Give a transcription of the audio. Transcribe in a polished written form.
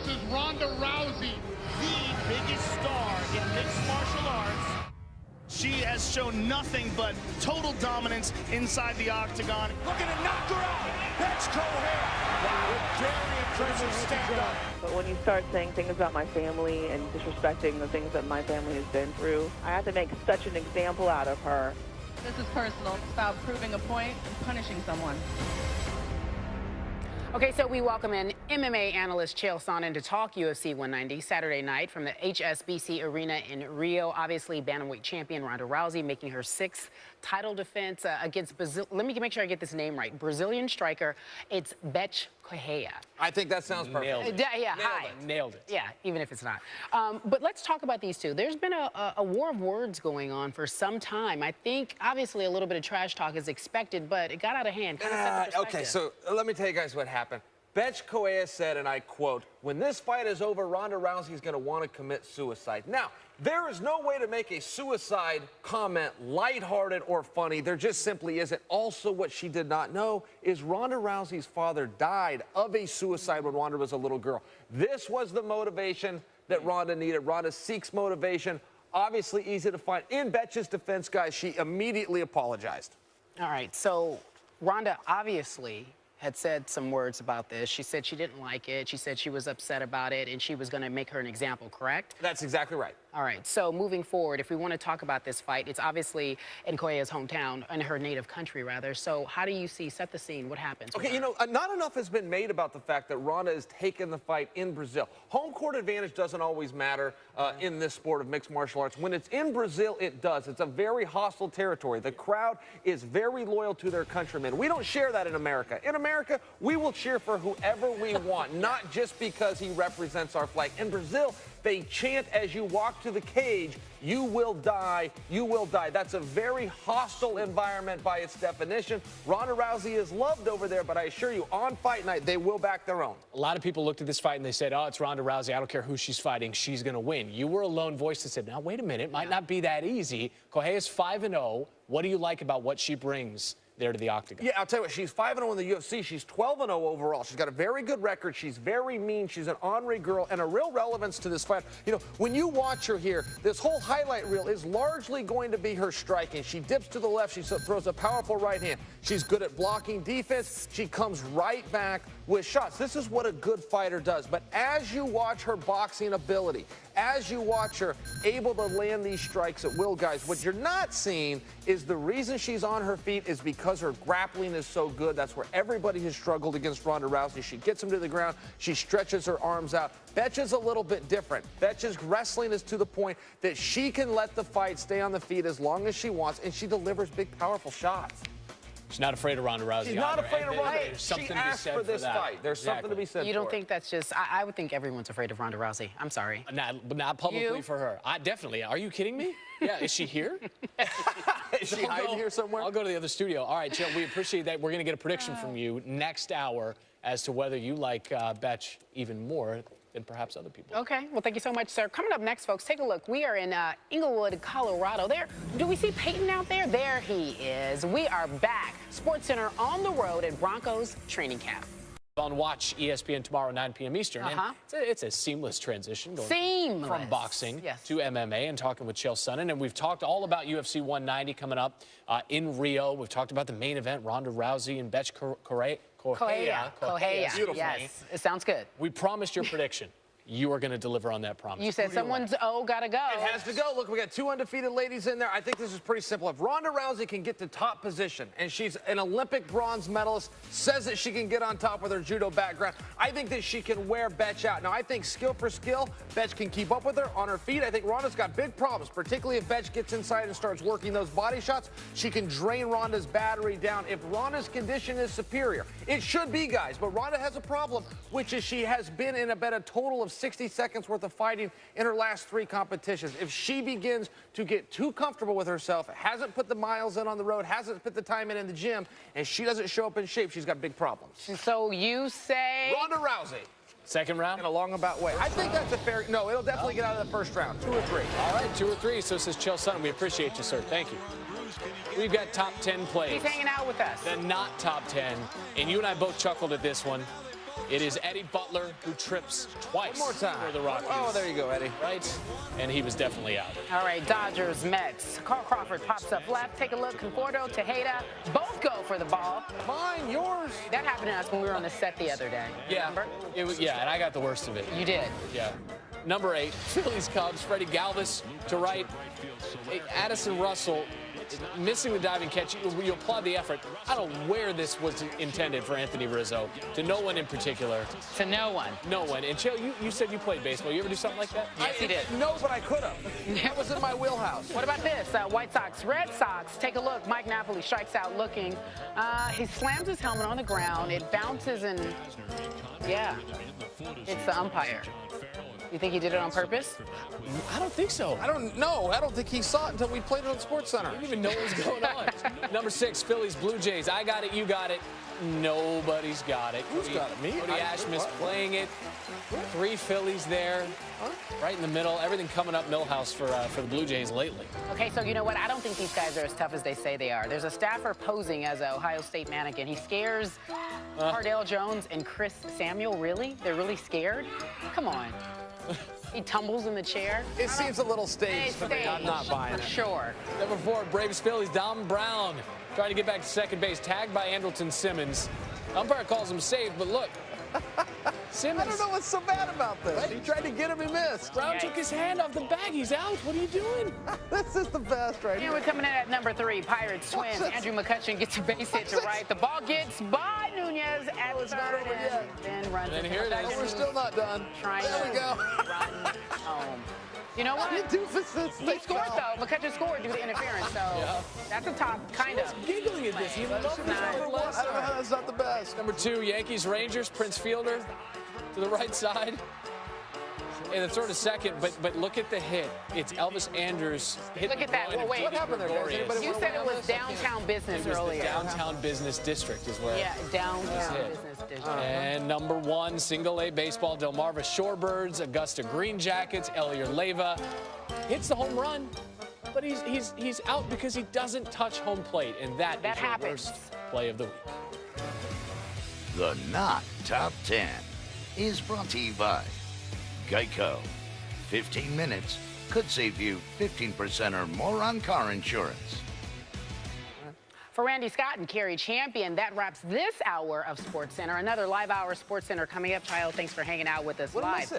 versus Ronda Rousey. The biggest star in mixed martial arts. She has shown nothing but total dominance inside the octagon. Looking to knock her out. That's Correia with very impressive stand-up. But when you start saying things about my family and disrespecting the things that my family has been through, I have to make such an example out of her. This is personal. It's about proving a point and punishing someone. Okay, so we welcome in MMA analyst Chael Sonnen to talk UFC 190 Saturday night from the HSBC Arena in Rio. Obviously, bantamweight champion Ronda Rousey making her 6th title defense against Brazil. Let me make sure I get this name right. Brazilian striker. It's Bethe Correia. I think that sounds perfect. Nailed it. Yeah, hi. Nailed it. Yeah, even if it's not. But let's talk about these two. There's been a war of words going on for some time. I think, obviously, a little bit of trash talk is expected, but it got out of hand. Okay, so let me tell you guys what happened. Bethe Correia said, and I quote, "When this fight is over, Ronda Rousey is going to want to commit suicide." Now, there is no way to make a suicide comment lighthearted or funny. There just simply isn't. Also, what she did not know is Ronda Rousey's father died of a suicide when Ronda was a little girl. This was the motivation that Ronda needed. Ronda seeks motivation. Obviously easy to find. In Bethe's defense, guys, she immediately apologized. All right, so Ronda obviously had said some words about this. She said she didn't like it. She said she was upset about it, and she was going to make her an example, correct? That's exactly right. All right, so moving forward, if we want to talk about this fight, it's obviously in Correia's hometown, in her native country, rather. So how do you set the scene? What happens? Okay, you know, not enough has been made about the fact that Ronda has taken the fight in Brazil. Home court advantage doesn't always matter in this sport of mixed martial arts. When it's in Brazil, it does. It's a very hostile territory. The crowd is very loyal to their countrymen. We don't share that in America. In America, we will cheer for whoever we want, not just because he represents our flag. In Brazil, they chant as you walk to the cage, "You will die, you will die." That's a very hostile environment by its definition. Ronda Rousey is loved over there, but I assure you, on fight night, they will back their own. A lot of people looked at this fight and they said, oh, it's Ronda Rousey. I don't care who she's fighting. She's going to win. You were a lone voice that said, now, wait a minute. It might not be that easy. Correia's 5-0. What do you like about what she brings there to the octagon? Yeah, I'll tell you what, she's 5-0 in the UFC. She's 12-0 overall. She's got a very good record. She's very mean. She's an ornery girl and a real relevance to this fight. You know, when you watch her here, this whole highlight reel is largely going to be her striking. She dips to the left. She throws a powerful right hand. She's good at blocking defense. She comes right back with shots. This is what a good fighter does. But as you watch her boxing ability, as you watch her able to land these strikes at will, guys, what you're not seeing is the reason she's on her feet is because her grappling is so good. That's where everybody has struggled against Ronda Rousey. She gets him to the ground. She stretches her arms out. Bethe's a little bit different. Bethe's wrestling is to the point that she can let the fight stay on the feet as long as she wants, and she delivers big, powerful shots. She's not afraid of Ronda Rousey. She's not afraid of Ronda. There's something She to be asked said for this that. fight. There's something to be said for it. You don't think that's just... I would think everyone's afraid of Ronda Rousey. I'm sorry. But not publicly for her. Definitely. Are you kidding me? Yeah, is she here? Is she hiding here somewhere? I'll go to the other studio. All right, Chael, we appreciate that. We're going to get a prediction from you next hour as to whether you like Bethe even more than perhaps other people. Okay, well, thank you so much, sir. Coming up next, folks, take a look. We are in Inglewood, Colorado. Do we see Peyton out there? There he is. We are back. SportsCenter on the road at Broncos training camp. On Watch ESPN tomorrow, 9 p.m. Eastern. And it's a seamless transition going from boxing to MMA and talking with Chael Sonnen. And we've talked all about UFC 190 coming up in Rio. We've talked about the main event, Ronda Rousey and Bethe Correia. Beautiful. Yes, it sounds good. We promised your prediction. You are going to deliver on that promise. You said someone's gotta go. It has to go. Look, we got 2 undefeated ladies in there. I think this is pretty simple. If Ronda Rousey can get to top position, and she's an Olympic bronze medalist, says that she can get on top with her judo background, I think that she can wear Bethe out. Now, I think skill for skill, Bethe can keep up with her on her feet. I think Ronda's got big problems, particularly if Bethe gets inside and starts working those body shots. She can drain Ronda's battery down. If Ronda's condition is superior, it should be, guys, but Ronda has a problem, which is she has been in about a total of 60 seconds worth of fighting in her last 3 competitions. If she begins to get too comfortable with herself, hasn't put the miles in on the road, hasn't put the time in the gym, and she doesn't show up in shape, she's got big problems. So you say... Ronda Rousey. Second round? In a long about way. I think that's a fair... No, it'll definitely get out of the first round. 2 or 3. All right, 2 or 3. So says Chael Sonnen. We appreciate you, sir. Thank you. We've got top 10 plays. He's hanging out with us. The not top 10. And you and I both chuckled at this one. It is Eddie Butler who trips twice. One more time. For the Rockies. Oh, there you go, Eddie. Right? And he was definitely out. All right, Dodgers, Mets. Carl Crawford pops up left. Take a look. Conforto, Tejeda, both go for the ball. Mine, yours. That happened to us when we were on the set the other day. Yeah. Remember? It was, yeah, and I got the worst of it. You did. Yeah. Number 8, Phillies, Cubs. Freddie Galvis to right. Addison Russell missing the diving catch. You applaud the effort. I don't know where this was intended for Anthony Rizzo. To no one in particular. To no one. No one. And Chael, you said you played baseball. You ever do something like that? Yes, he did. No, but I could have. That was in my wheelhouse. What about this? White Sox, Red Sox. Take a look. Mike Napoli strikes out looking. He slams his helmet on the ground. It bounces and, yeah, it's the umpire. You think he did it on purpose? I don't think so. I don't know. I don't think he saw it until we played it on SportsCenter. I didn't even know what was going on. Number 6, Phillies, Blue Jays. I got it, you got it. Nobody's got it. Who's got it? Me? Cody Ashmus playing it. 3 Phillies there, right in the middle. Everything coming up Millhouse for the Blue Jays lately. Okay, so you know what? I don't think these guys are as tough as they say they are. There's a staffer posing as an Ohio State mannequin. He scares Cardale Jones and Chris Samuel. Really? They're really scared? Come on. He tumbles in the chair. It seems a little staged to me. I'm not buying it. For sure. Number 4, Braves, Phillies, Dom Brown trying to get back to second base. Tagged by Andrelton Simmons. Umpire calls him safe, but look. Simmons. I don't know what's so bad about this. He tried to get him, he missed. Brown took his hand off the bag. He's out. What are you doing? This is the best right Here here. we're coming in at number 3, Pirates, Twins. Andrew McCutchen gets a base hit to right. The ball gets by Nunez at it's not over yet. Then runs And into here it is. McCutchen, We're still not done. trying There we to go. run home. You know what? You doofuses. He scored, though. McCutchen scored due to interference, so that's a top, kind of. Giggling at this. He loves I don't know how that's not the best. Number 2, Yankees, Rangers, Prince Fielder to the right side. And it's sort of second, but look at the hit. It's Elvis Andrews. Look at that. Well, wait. What happened there, guys? Anybody You wanna said weigh it on was this? downtown business It was earlier. the downtown business district is where. Yeah, downtown it. business district. And number 1, single A baseball, Delmarva Shorebirds, Augusta Green Jackets, Elier Leyva hits the home run, but he's out because he doesn't touch home plate, and that is your happens. worst play of the week. The Not Top 10 is brought to you by Geico. 15 minutes could save you 15% or more on car insurance. For Randy Scott and Carrie Champion, that wraps this hour of SportsCenter. Another live hour SportsCenter coming up. Chael, thanks for hanging out with us live.